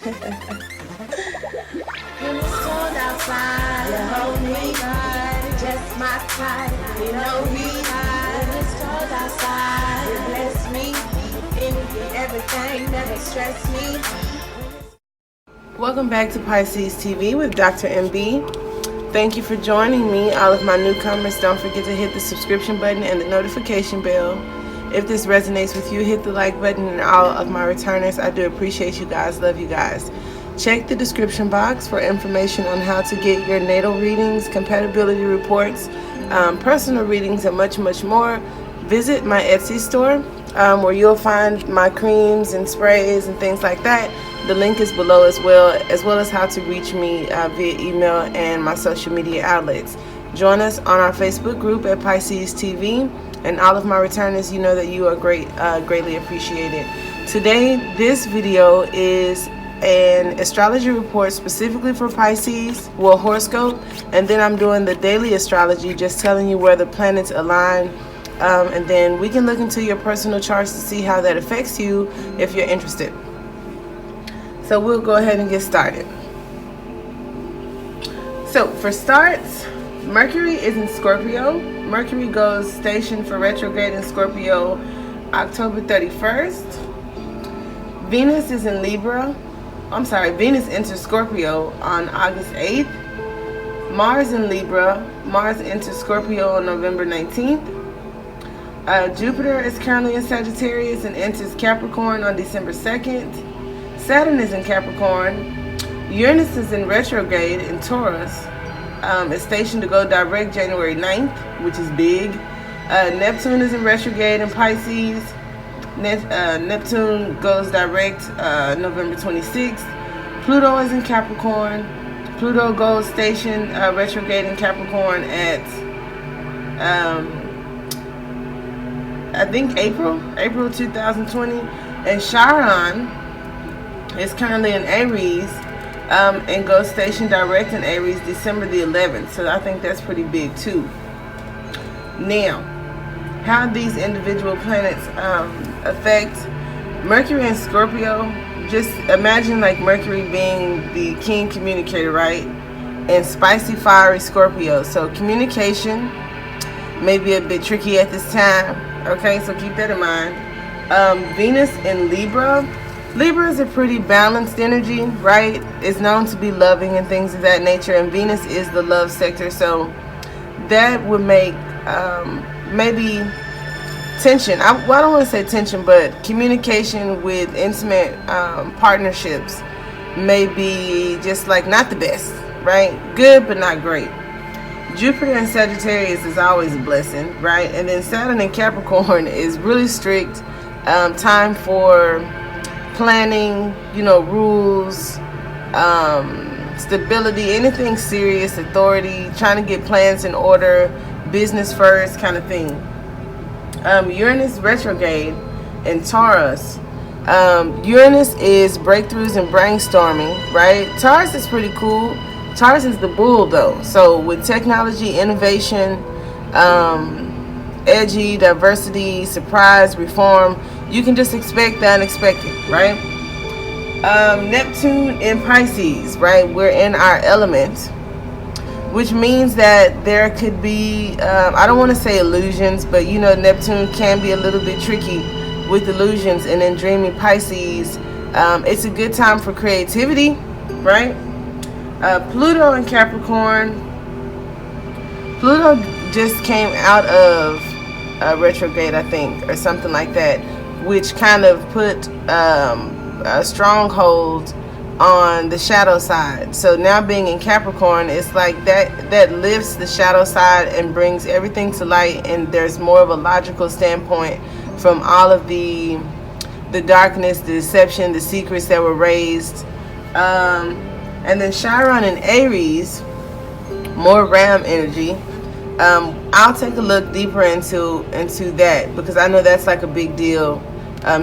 When it's cold outside, you hold me tight, just my type, you know he hide. When it's cold outside, you bless me, everything never stress me. Welcome back to Pisces TV with Dr. MB. Thank you for joining me. All of my newcomers, don't forget to hit the subscription button and the notification bell. If this resonates with you, hit the like button, and all of my returners, I do appreciate you guys. Love you guys. Check the description box for information on how to get your natal readings, compatibility reports, personal readings, and much, much more. Visit my Etsy store where you'll find my creams and sprays and things like that. The link is below as well as how to reach me via email and my social media outlets. Join us on our Facebook group at Pisces TV, and all of my returners, you know that you are greatly appreciated. Today, this video is an astrology report specifically for Pisces, well, horoscope, and then I'm doing the daily astrology, just telling you where the planets align, and then we can look into your personal charts to see how that affects you if you're interested. So we'll go ahead and get started. So for starts, Mercury is in Scorpio. Mercury goes station for retrograde in Scorpio October 31st. Venus is in Libra. Venus enters Scorpio on August 8th. Mars in Libra. Mars enters Scorpio on November 19th. Jupiter is currently in Sagittarius and enters Capricorn on December 2nd. Saturn is in Capricorn. Uranus is in retrograde in Taurus. It's stationed to go direct January 9th, which is big. Neptune is in retrograde in Pisces. Neptune goes direct November 26th. Pluto is in Capricorn. Pluto goes station retrograde in Capricorn at I think April 2020. And Chiron is currently in Aries and goes station direct in Aries December the 11th. So I think that's pretty big too. Now, how these individual planets affect Mercury and Scorpio. Just imagine like Mercury being the keen communicator, right? And spicy, fiery Scorpio. So communication may be a bit tricky at this time. Okay, so keep that in mind. Venus in Libra. Libra is a pretty balanced energy, right? It's known to be loving and things of that nature, and Venus is the love sector, so that would make maybe tension. I don't want to say tension, but communication with intimate partnerships may be just like not the best, right? Good, but not great. Jupiter in Sagittarius is always a blessing, right? And then Saturn in Capricorn is really strict. Time for planning, rules, stability, anything serious, authority, trying to get plans in order, business first kind of thing. Uranus retrograde in Taurus. Uranus is breakthroughs and brainstorming, right? Taurus is pretty cool. Taurus is the bull though. So with technology, innovation, edgy, diversity, surprise, reform, you can just expect the unexpected, right? Neptune in Pisces, right? We're in our element, which means that there could be, I don't want to say illusions, but Neptune can be a little bit tricky with illusions. And then dreamy Pisces, it's a good time for creativity, right? Pluto in Capricorn. Pluto just came out of retrograde, I think, or something like that, which kind of put a stronghold on the shadow side. So now being in Capricorn, it's like that lifts the shadow side and brings everything to light, and there's more of a logical standpoint from all of the darkness, the deception, the secrets that were raised. And then Chiron in Aries, more Ram energy. I'll take a look deeper into that, because I know that's like a big deal.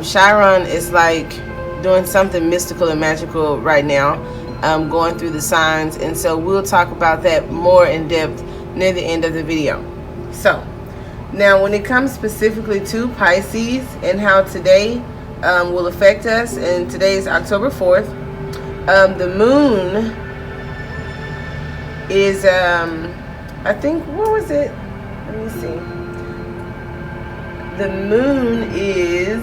Chiron is like doing something mystical and magical right now, going through the signs, and so we'll talk about that more in depth near the end of the video. So now when it comes specifically to Pisces and how today will affect us, and today is October 4th. The moon is, I think, what was it? Let me see. The moon is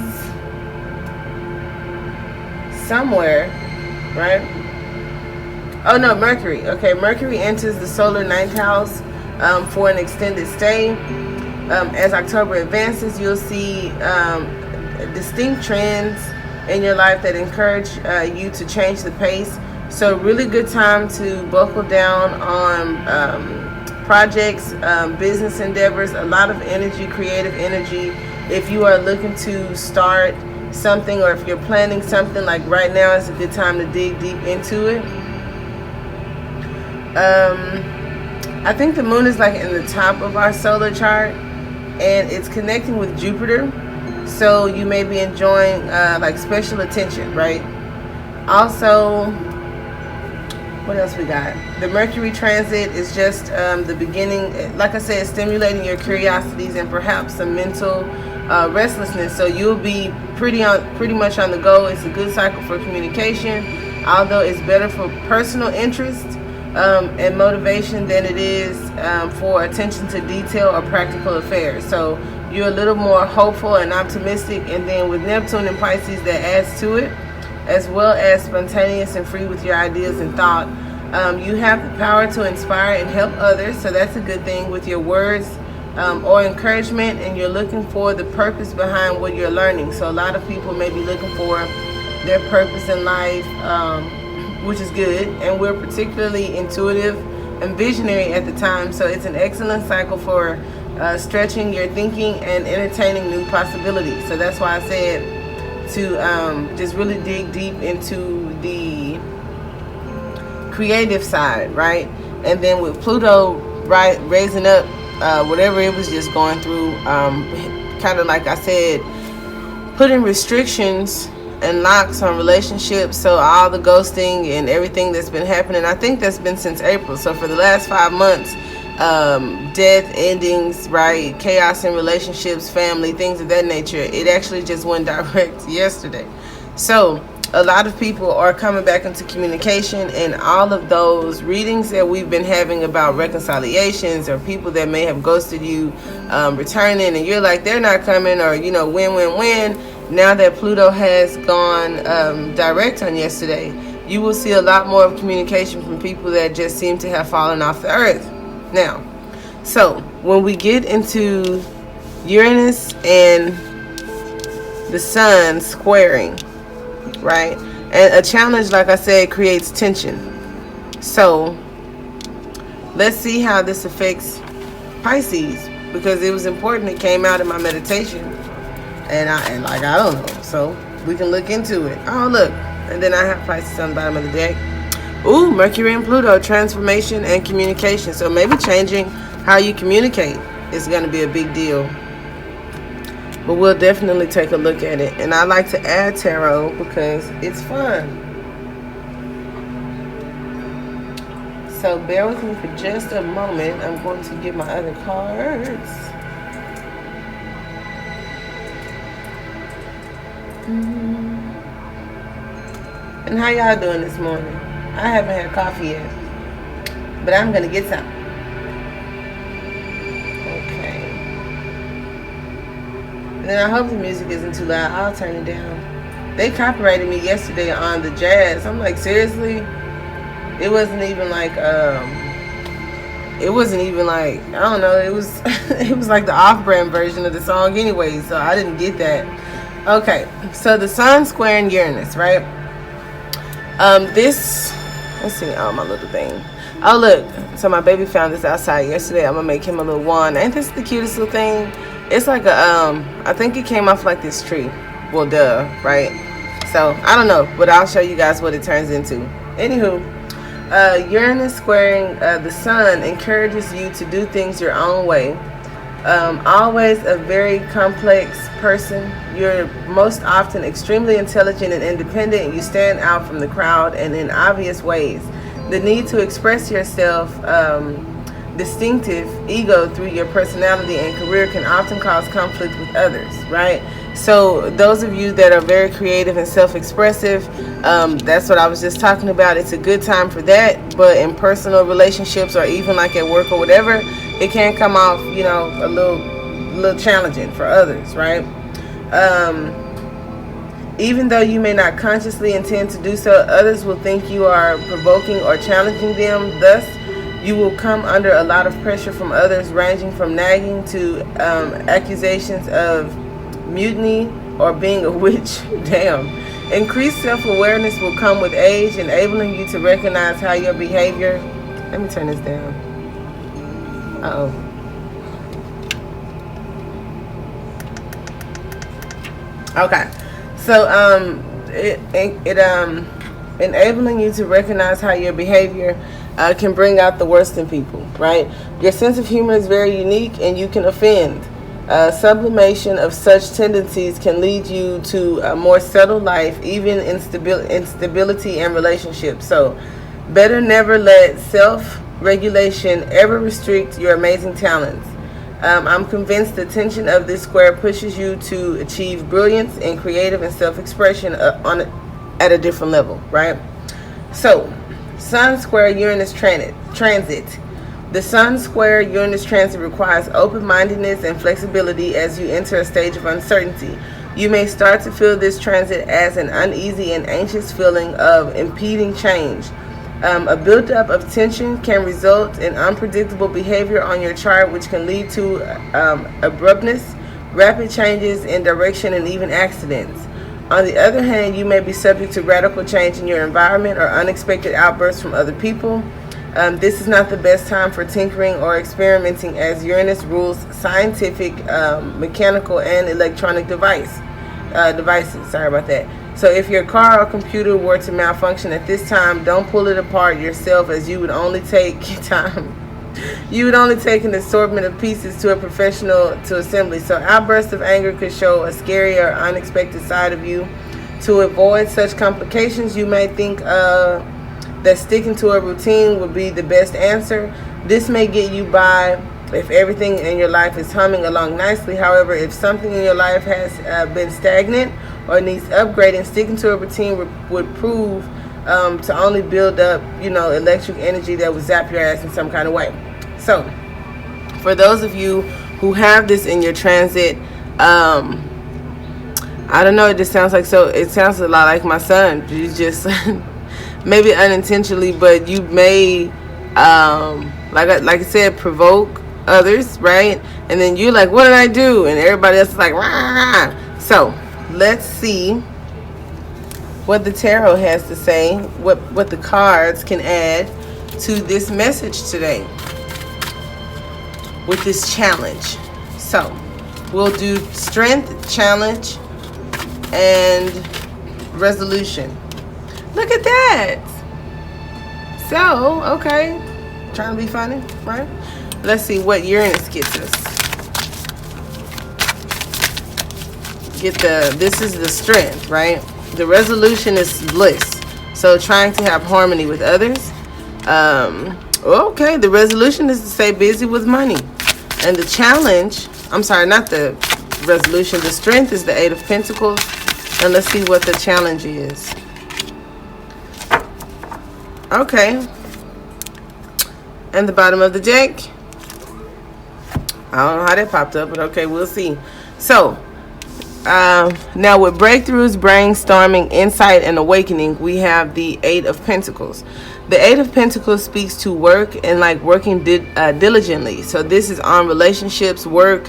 somewhere, right? Oh no, Mercury. Okay, Mercury enters the solar ninth house for an extended stay. As October advances, you'll see distinct trends in your life that encourage you to change the pace. So really good time to buckle down on projects, business endeavors, a lot of energy, creative energy. If you are looking to start something, or if you're planning something, like right now is a good time to dig deep into it. I think the moon is like in the top of our solar chart, and it's connecting with Jupiter, so you may be enjoying like special attention, right? Also, what else we got? The Mercury transit is just the beginning, like I said, stimulating your curiosities and perhaps some mental restlessness. So you'll be pretty much on the go. It's a good cycle for communication, although it's better for personal interest and motivation than it is for attention to detail or practical affairs. So you're a little more hopeful and optimistic, and then with Neptune and Pisces, that adds to it, as well as spontaneous and free with your ideas and thought. You have the power to inspire and help others, so that's a good thing with your words or encouragement, and you're looking for the purpose behind what you're learning. So a lot of people may be looking for their purpose in life, which is good, and we're particularly intuitive and visionary at the time, so it's an excellent cycle for stretching your thinking and entertaining new possibilities. So that's why I said to just really dig deep into the creative side, right? And then with Pluto, right, raising up whatever it was just going through, kind of like I said, putting restrictions and locks on relationships. So all the ghosting and everything that's been happening, I think that's been since April. So for the last 5 months, death, endings, right, chaos in relationships, family, things of that nature, it actually just went direct yesterday. So a lot of people are coming back into communication, and all of those readings that we've been having about reconciliations, or people that may have ghosted you returning, and you're like, they're not coming, or when. Now that Pluto has gone direct on yesterday, you will see a lot more of communication from people that just seem to have fallen off the earth. Now, so when we get into Uranus and the Sun squaring, right? And a challenge, like I said, creates tension. So let's see how this affects Pisces, because it was important. It came out in my meditation, and I don't know. So we can look into it. Oh, look. And then I have Pisces on the bottom of the deck. Ooh, Mercury and Pluto, transformation and communication. So maybe changing how you communicate is going to be a big deal. But we'll definitely take a look at it. And I like to add tarot because it's fun. So bear with me for just a moment. I'm going to get my other cards. And how y'all doing this morning? I haven't had coffee yet, but I'm gonna get some. Okay. And then I hope the music isn't too loud. I'll turn it down. They copyrighted me yesterday on the jazz. I'm like, seriously? It wasn't even like I don't know, it was it was like the off-brand version of the song anyway, so I didn't get that. Okay, so the Sun squaring Uranus, right? Let's see, my little thing. Oh, look, so my baby found this outside yesterday. I'm gonna make him a little wand. Ain't this the cutest little thing? It's like I think it came off like this tree. Well, duh, right? So, I don't know, but I'll show you guys what it turns into. Anywho, Uranus squaring the Sun encourages you to do things your own way. Always a very complex person. You're most often extremely intelligent and independent. You stand out from the crowd and in obvious ways. The need to express yourself distinctive ego through your personality and career can often cause conflict with others, right? So those of you that are very creative and self-expressive, that's what I was just talking about. It's a good time for that. But in personal relationships or even like at work or whatever, it can come off, a little challenging for others, right? Even though you may not consciously intend to do so, others will think you are provoking or challenging them. Thus, you will come under a lot of pressure from others, ranging from nagging to accusations of mutiny or being a witch. Damn. Increased self-awareness will come with age, enabling you to recognize how your behavior... Let me turn this down. Uh-oh. Okay. So, enabling you to recognize how your behavior can bring out the worst in people, right? Your sense of humor is very unique and you can offend. Sublimation of such tendencies can lead you to a more settled life, even in stability and relationships. So, better never let self-regulation ever restrict your amazing talents. I'm convinced the tension of this square pushes you to achieve brilliance and creative and self-expression at a different level, right? So, Sun square Uranus transit. The Sun square Uranus transit requires open-mindedness and flexibility as you enter a stage of uncertainty. You may start to feel this transit as an uneasy and anxious feeling of impeding change. A buildup of tension can result in unpredictable behavior on your chart, which can lead to abruptness, rapid changes in direction, and even accidents. On the other hand, you may be subject to radical change in your environment or unexpected outbursts from other people. This is not the best time for tinkering or experimenting, as Uranus rules scientific, mechanical, and electronic devices. Sorry about that. So if your car or computer were to malfunction at this time, don't pull it apart yourself, as you would only take time. You would only take an assortment of pieces to a professional to assembly. So outbursts of anger could show a scary or unexpected side of you. To avoid such complications, you may think that sticking to a routine would be the best answer. This may get you by if everything in your life is humming along nicely. However, if something in your life has been stagnant or needs upgrading, sticking to a routine would prove to only build up, electric energy that would zap your ass in some kind of way. So, for those of you who have this in your transit, I don't know, it sounds a lot like my son. You just, maybe unintentionally, but you may, like I said, provoke others, right? And then you're like, what did I do? And everybody else is like, rah. So, let's see what the tarot has to say, what the cards can add to this message today with this challenge. So, we'll do strength, challenge, and resolution. Look at that. So, okay. Trying to be funny, right? Let's see what Uranus gets us. This is the strength, right? The resolution is bliss. So trying to have harmony with others. Okay, the resolution is to stay busy with money. And the challenge, I'm sorry, not the resolution. The strength is the 8 of Pentacles. And let's see what the challenge is. Okay. And the bottom of the deck. I don't know how that popped up, but okay, we'll see. So, now with breakthroughs, brainstorming, insight, and awakening, we have the 8 of Pentacles. The 8 of Pentacles speaks to work and like working diligently. So this is on relationships, work,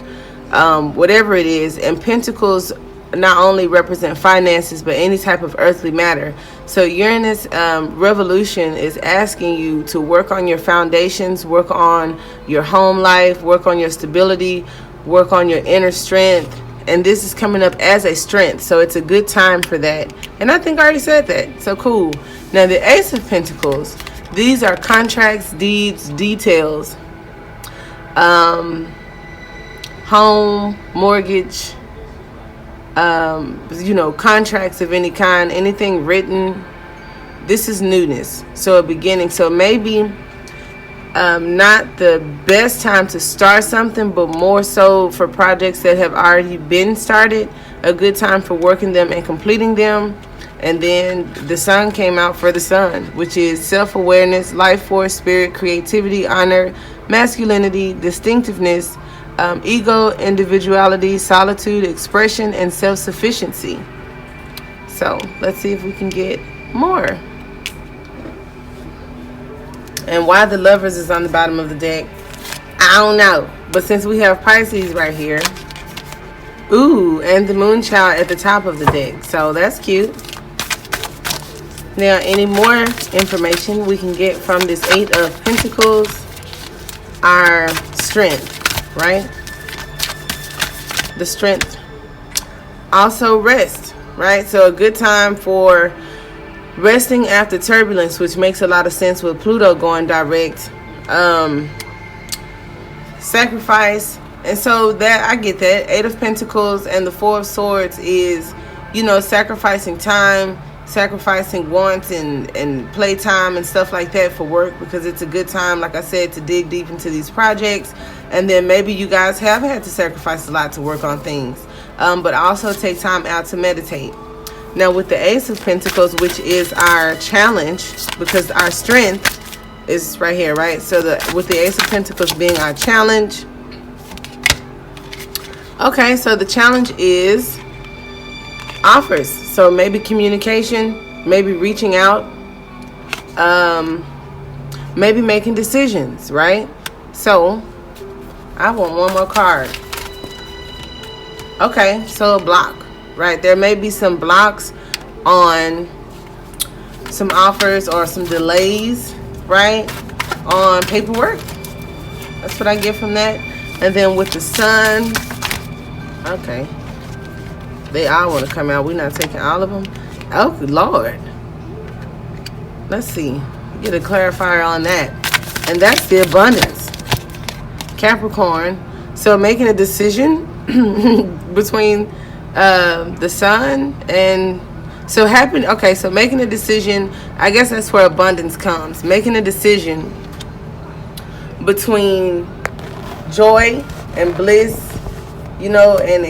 whatever it is. And Pentacles not only represent finances, but any type of earthly matter. So Uranus revolution is asking you to work on your foundations, work on your home life, work on your stability, work on your inner strength. And this is coming up as a strength. So it's a good time for that. And I think I already said that. So cool. Now the Ace of Pentacles, these are contracts, deeds, details, home, mortgage, contracts of any kind, anything written. This is newness. So a beginning. So maybe Not the best time to start something, but more so for projects that have already been started. A good time for working them and completing them. And then the sun came out for the sun, which is self-awareness, life force, spirit, creativity, honor, masculinity, distinctiveness, ego, individuality, solitude, expression, and self-sufficiency. So let's see if we can get more. And why the Lovers is on the bottom of the deck, I don't know. But since we have Pisces right here, ooh, and the Moonchild at the top of the deck. So that's cute. Now, any more information we can get from this Eight of Pentacles? Our strength, right? The strength. Also rest, right? So a good time for resting after turbulence, which makes a lot of sense with Pluto going direct. Sacrifice. And so that, I get that. Eight of Pentacles and the Four of Swords is, you know, sacrificing time, sacrificing wants and playtime and stuff like that for work, because it's a good time, like I said, to dig deep into these projects. And then maybe you guys have had to sacrifice a lot to work on things, but also take time out to meditate. Now with the Ace of Pentacles, which is our challenge, because our strength is right here, right? So with the Ace of Pentacles being our challenge. Okay, so the challenge is offers. So maybe communication, maybe reaching out, maybe making decisions, right? So I want one more card. Okay, so a block. Right, there may be some blocks on some offers or some delays, right, on paperwork. That's what I get from that. And then with the Sun, okay, they all want to come out. We're not taking all of them. Oh Lord, let's see, get a clarifier on that. And that's the Abundance, Capricorn. So making a decision between the Sun and so okay, so making a decision, I guess that's where abundance comes. Making a decision between joy and bliss, you know, and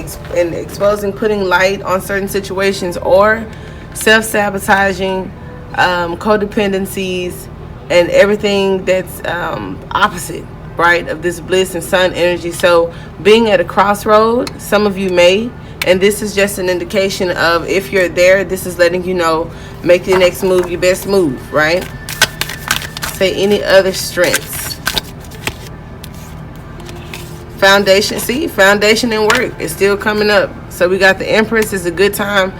exposing, putting light on certain situations, or self-sabotaging, codependencies, and everything that's opposite, right, of this bliss and Sun energy. So being at a crossroad, some of you may. And this is just an indication of, if you're there, this is letting you know, make your next move your best move, right? Say any other strengths. Foundation, see, foundation and work is still coming up. So we got the Empress. Is a good time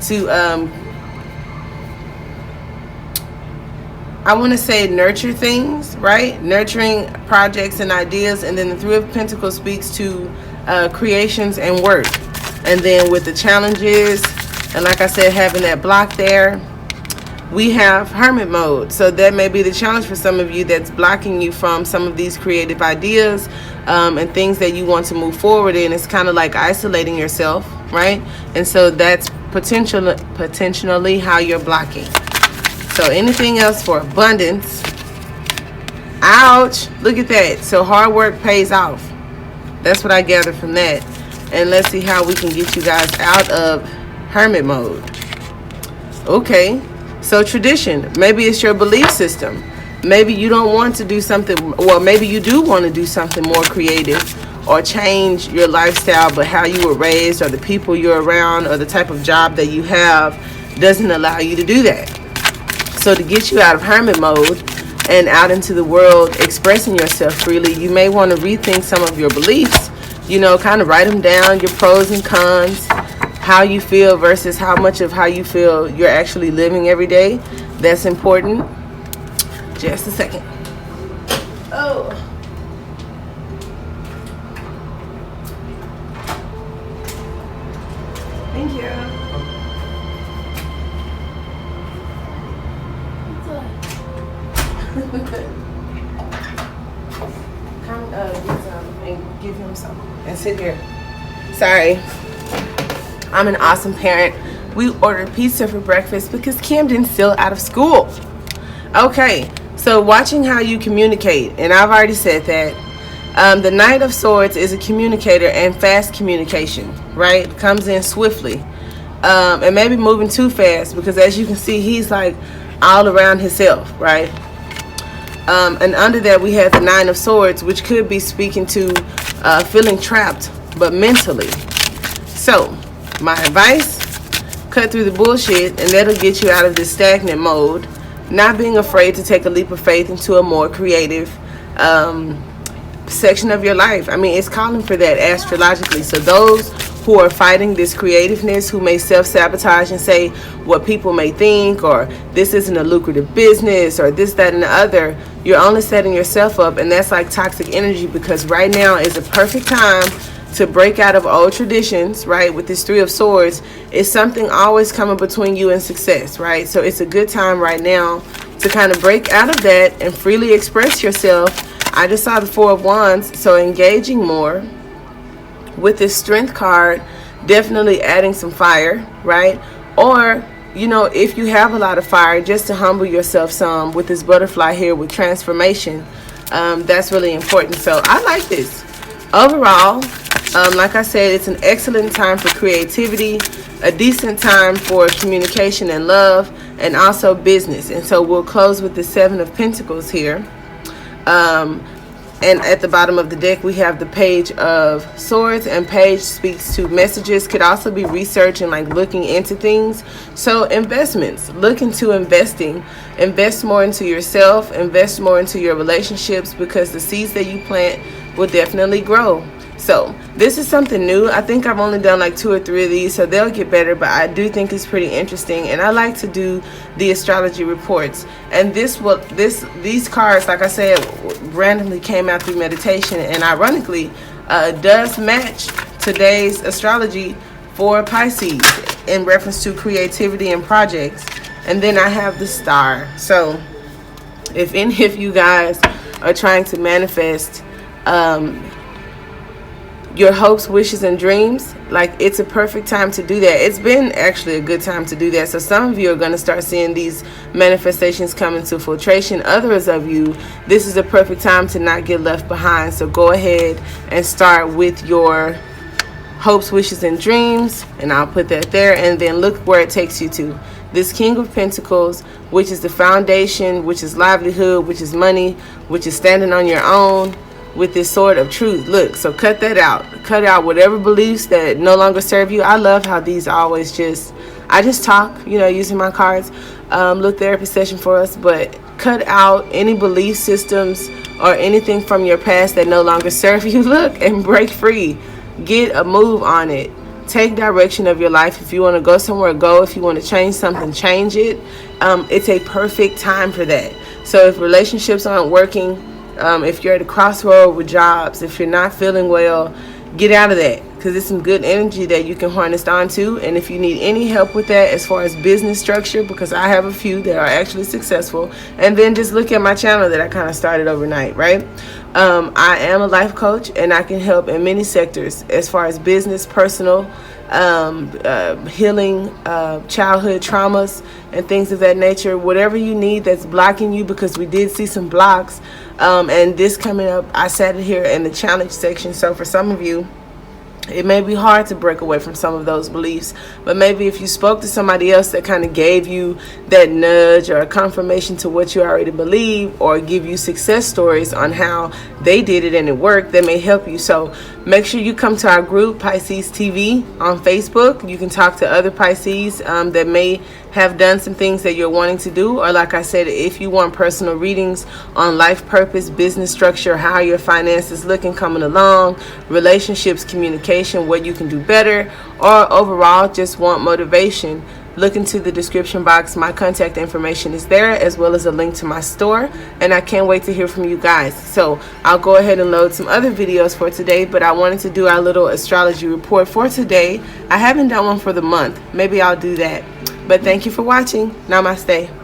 to, I want to say, nurture things, right? Nurturing projects and ideas. And then the Three of Pentacles speaks to creations and work. And then with the challenges, and like I said, having that block there, we have Hermit mode. So that may be the challenge for some of you that's blocking you from some of these creative ideas and things that you want to move forward in. It's kind of like isolating yourself, right? And so that's potentially how you're blocking. So anything else for abundance? Ouch, look at that. So hard work pays off. That's what I gather from that. And let's see how we can get you guys out of Hermit mode. Okay, so tradition. Maybe it's your belief system. Maybe you don't want to do something, well, maybe you do want to do something more creative or change your lifestyle, but how you were raised or the people you're around or the type of job that you have doesn't allow you to do that. So to get you out of Hermit mode and out into the world expressing yourself freely, you may want to rethink some of your beliefs. You know, kind of write them down, your pros and cons, how you feel versus how much of how you feel you're actually living every day. That's important. Just a second. Oh. Thank you. Come get some and give him some and sit here. Sorry, I'm an awesome parent. We ordered pizza for breakfast because Camden's still out of school. Okay, So watching how you communicate, and I've already said that. The Knight of Swords is a communicator and fast communication, right? Comes in swiftly. And maybe moving too fast, because as you can see, he's like all around himself, right? And under that we have the Nine of Swords, which could be speaking to feeling trapped, but mentally. So my advice, cut through the bullshit, and that'll get you out of this stagnant mode. Not being afraid to take a leap of faith into a more creative section of your life. I mean, it's calling for that astrologically. So those who are fighting this creativeness, who may self-sabotage and say what people may think, or this isn't a lucrative business, or this, that, and the other, you're only setting yourself up, and that's like toxic energy, because right now is a perfect time to break out of old traditions, right? With this Three of Swords, it's something always coming between you and success, right? So it's a good time right now to kind of break out of that and freely express yourself. I just saw the Four of Wands, so engaging more with this Strength card, definitely adding some fire, right? Or, you know, if you have a lot of fire, just to humble yourself some with this butterfly here with transformation. That's really important. So I like this. Overall, like I said, it's an excellent time for creativity, a decent time for communication and love, and also business. And so we'll close with the Seven of Pentacles here. And at the bottom of the deck, we have the Page of Swords, and Page speaks to messages. Could also be research and like looking into things. So investments, look into investing. Invest more into yourself, invest more into your relationships, because the seeds that you plant will definitely grow. So this is something new. I think I've only done like 2 or 3 of these, so they'll get better, but I do think it's pretty interesting, and I like to do the astrology reports. And these cards, like I said, randomly came out through meditation, and ironically does match today's astrology for Pisces in reference to creativity and projects. And then I have the Star. So if any of you guys are trying to manifest your hopes, wishes, and dreams, like, it's a perfect time to do that. It's been actually a good time to do that. So some of you are going to start seeing these manifestations come into filtration. Others of you, this is a perfect time to not get left behind. So go ahead and start with your hopes, wishes, and dreams, and I'll put that there, and then look where it takes you to. This King of Pentacles, which is the foundation, which is livelihood, which is money, which is standing on your own, with this Sword of Truth. Look, so cut that out. Cut out whatever beliefs that no longer serve you. I love how these always I just talk, you know, using my cards. Little therapy session for us, but cut out any belief systems or anything from your past that no longer serve you. Look, and break free. Get a move on it. Take direction of your life. If you want to go somewhere, go. If you want to change something, change it. It's a perfect time for that. So if relationships aren't working, if you're at a crossroad with jobs, if you're not feeling well, get out of that, because it's some good energy that you can harness onto. And if you need any help with that as far as business structure, because I have a few that are actually successful, and then just look at my channel that I kind of started overnight, right? I am a life coach, and I can help in many sectors as far as business, personal, healing, childhood traumas, and things of that nature. Whatever you need that's blocking you, because we did see some blocks. And this coming up, I said it here in the challenge section. So for some of you, it may be hard to break away from some of those beliefs, but maybe if you spoke to somebody else that kind of gave you that nudge or a confirmation to what you already believe, or give you success stories on how they did it and it worked, that may help you. So make sure you come to our group, Pisces TV, on Facebook. You can talk to other Pisces that may have done some things that you're wanting to do, or like I said, if you want personal readings on life purpose, business structure, how your finances looking coming along, relationships, communication, what you can do better, or overall just want motivation, look into the description box. My contact information is there, as well as a link to my store, and I can't wait to hear from you guys. So I'll go ahead and load some other videos for today, but I wanted to do our little astrology report for today. I haven't done one for the month. Maybe I'll do that. But thank you for watching. Namaste.